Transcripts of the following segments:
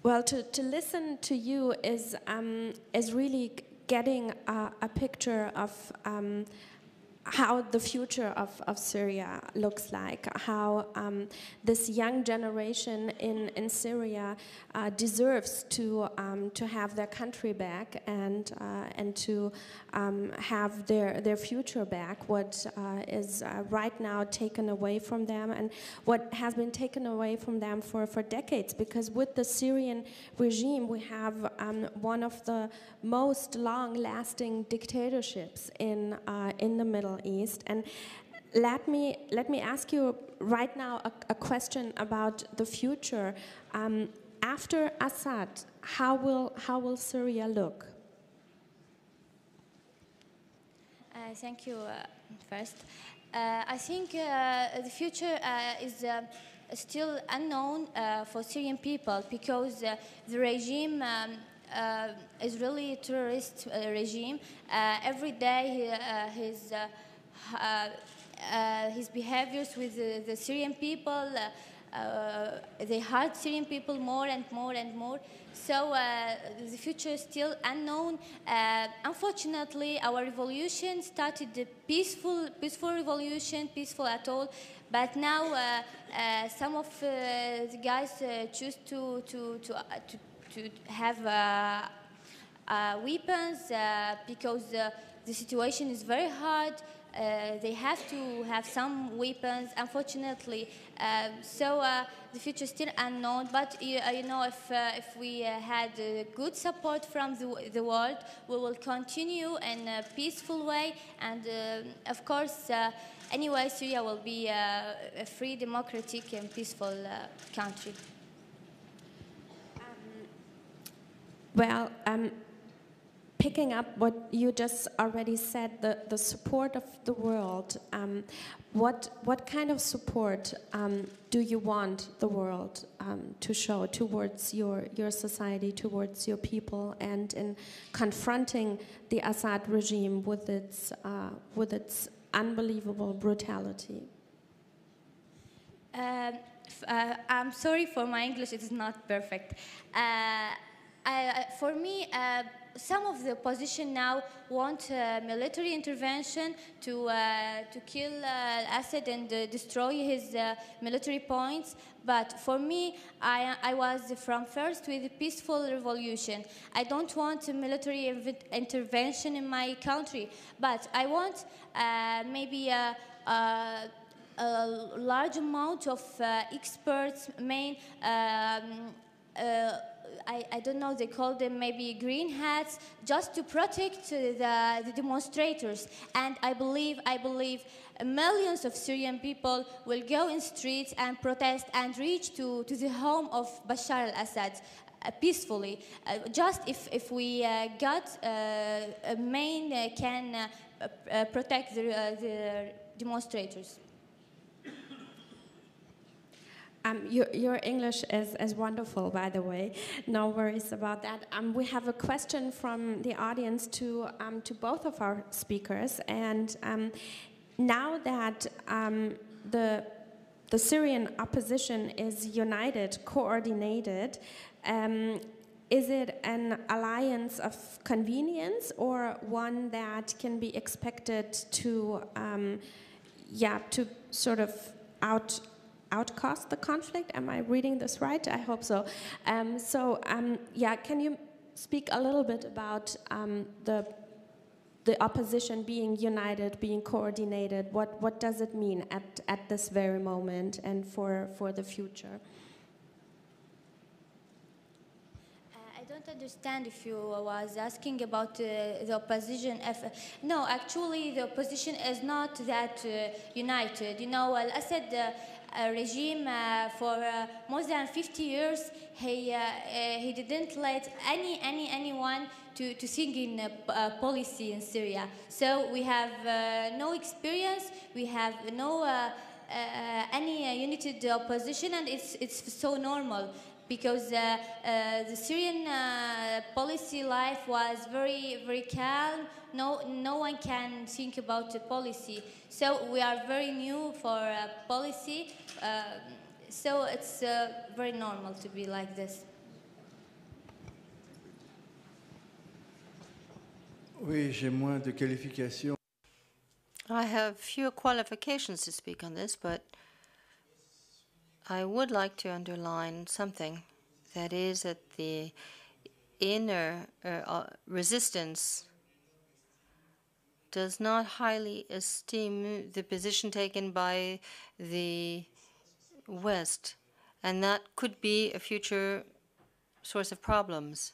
Well, to listen to you is really getting a picture of how the future of Syria looks like, how this young generation in Syria deserves to have their country back and to have their future back. What is right now taken away from them, and what has been taken away from them for decades. Because with the Syrian regime, we have one of the most long-lasting dictatorships in the Middle East. And let me ask you right now a question about the future. After Assad, how will Syria look? Thank you. First, I think the future is still unknown for Syrian people, because the regime is really a terrorist regime. Every day his behaviors with the Syrian people, they hurt Syrian people more and more and more. So the future is still unknown. Unfortunately, our revolution started a peaceful revolution, peaceful at all. But now some of the guys choose to have weapons because the situation is very hard. They have to have some weapons, unfortunately. So the future is still unknown. But you know, if we had good support from the world, we will continue in a peaceful way. And of course, anyway, Syria will be a free, democratic, and peaceful country. Well, picking up what you just already said, the support of the world, what kind of support do you want the world to show towards your society, towards your people, and in confronting the Assad regime with its unbelievable brutality? I'm sorry for my English, it is not perfect. For me, some of the opposition now want military intervention to kill Assad and destroy his military points. But for me, I was from first with a peaceful revolution. I don't want a military intervention in my country, but I want maybe a large amount of experts, I don't know, they call them maybe green hats, just to protect the demonstrators. And I believe millions of Syrian people will go in streets and protest and reach to the home of Bashar al-Assad peacefully. Just if we got a main can protect the demonstrators. Your English is wonderful, by the way. No worries about that. We have a question from the audience to both of our speakers. And now that the Syrian opposition is united, coordinated, is it an alliance of convenience or one that can be expected to sort of outcast the conflict? Am I reading this right? I hope so. Can you speak a little bit about the opposition being united, being coordinated? What does it mean at this very moment and for the future? I don't understand if you was asking about the opposition. No, actually, the opposition is not that united. You know, Al-Assad regime for more than 50 years, he didn't let anyone to think in policy in Syria. So we have no experience, we have no any united opposition, and it's so normal. Because the Syrian policy life was very calm. No one can think about the policy. So we are very new for policy. So it's very normal to be like this. Oui, j'ai moins de qualifications. I have fewer qualifications to speak on this, but I would like to underline something. That is that the inner resistance does not highly esteem the position taken by the West, and that could be a future source of problems.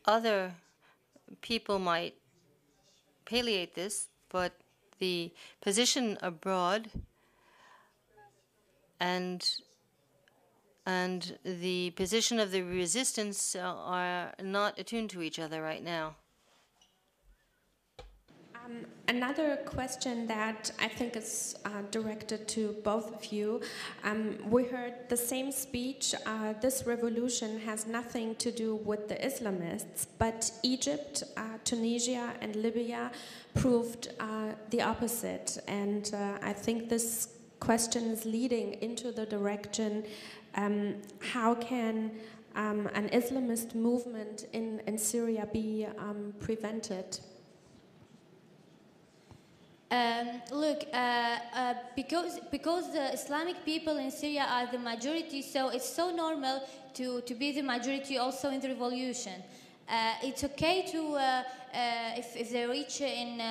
Other people might palliate this, but the position abroad and the position of the resistance are not attuned to each other right now. Another question that I think is directed to both of you. We heard the same speech. This revolution has nothing to do with the Islamists, but Egypt, Tunisia, and Libya proved the opposite. And I think this question is leading into the direction, how can an Islamist movement in Syria be prevented? Because the Islamic people in Syria are the majority, so it's so normal to be the majority also in the revolution. It's okay to if they reach in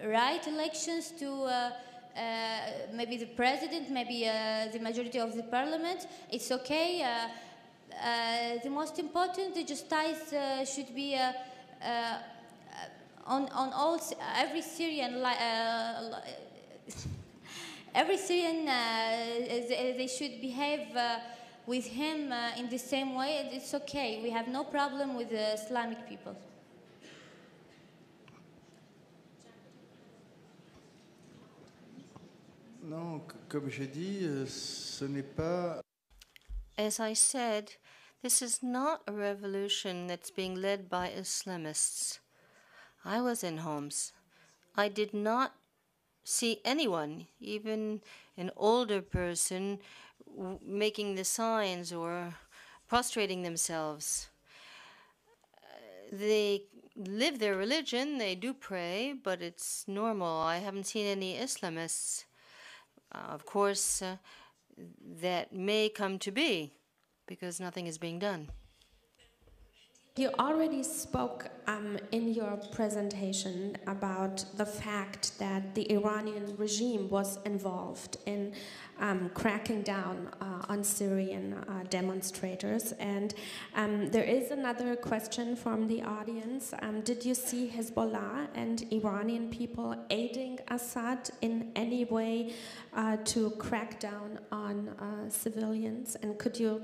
right elections to maybe the president, maybe the majority of the parliament. It's okay. The most important, the justice should be. On all every Syrian they should behave with him in the same way. It's okay. We have no problem with the Islamic people. Non, comme j'ai dit, ce n'est pas. As I said, this is not a revolution that's being led by Islamists. I was in Homs. I did not see anyone, even an older person, making the signs or prostrating themselves. They live their religion, they do pray, but it's normal. I haven't seen any Islamists. Of course, that may come to be because nothing is being done. You already spoke in your presentation about the fact that the Iranian regime was involved in cracking down on Syrian demonstrators. And there is another question from the audience. Did you see Hezbollah and Iranian people aiding Assad in any way to crack down on civilians? And could you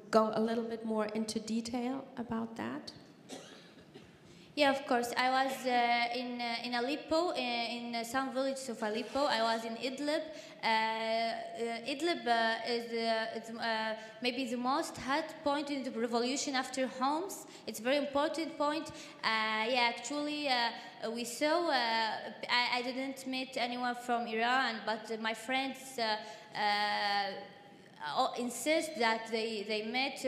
go a little bit more into detail about that? Yeah, of course. I was in Aleppo, in some villages of Aleppo. I was in Idlib. Idlib is maybe the most hot point in the revolution after Homs. It's a very important point. Yeah, actually, we saw. I didn't meet anyone from Iran, but my friends insist that they met.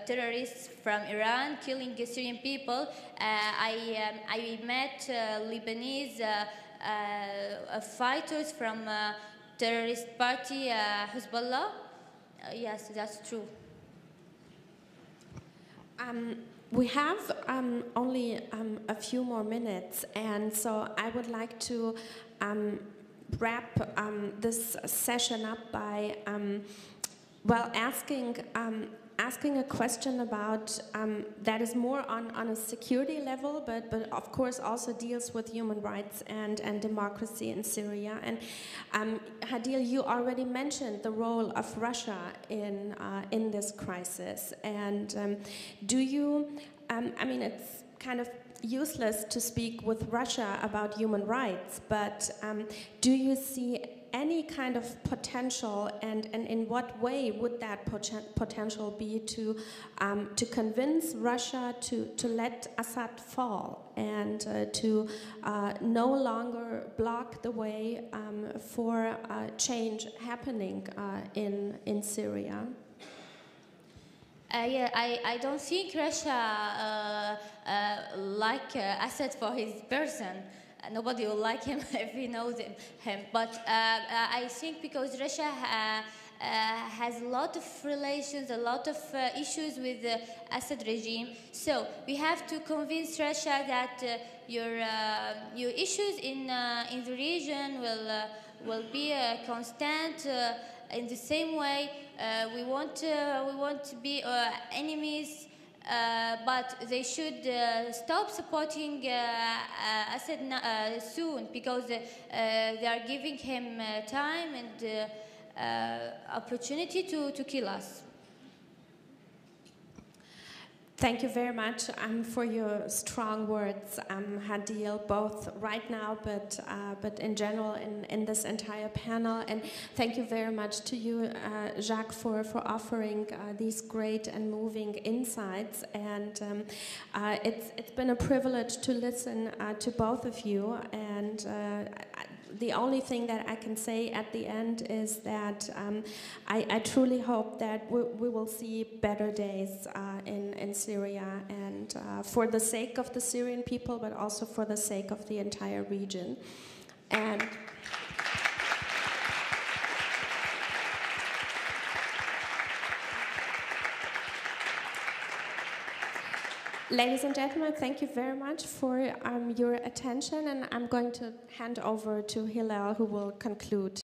Terrorists from Iran killing Syrian people. I met Lebanese fighters from terrorist party Hezbollah. Yes, that's true. We have only a few more minutes, and so I would like to wrap this session up by asking a question about that is more on a security level, but of course also deals with human rights and democracy in Syria. And Hadeel, you already mentioned the role of Russia in this crisis. And do you? I mean, it's kind of useless to speak with Russia about human rights, but do you see any kind of potential, and in what way would that potential be to convince Russia to let Assad fall and to no longer block the way for change happening in Syria? Yeah, I don't think Russia like Assad for his person. Nobody will like him if he knows him. But I think because Russia has a lot of relations, a lot of issues with the Assad regime. So we have to convince Russia that your issues in the region will be constant. In the same way, we want to be enemies, but they should stop supporting Assad soon, because they are giving him time and opportunity to kill us. Thank you very much for your strong words, Hadeel, both right now but in general in this entire panel. And thank you very much to you, Jacques, for offering these great and moving insights. And it's been a privilege to listen to both of you. And the only thing that I can say at the end is that I truly hope that we will see better days in Syria, and for the sake of the Syrian people, but also for the sake of the entire region. And ladies and gentlemen, thank you very much for your attention, and I'm going to hand over to Hillel, who will conclude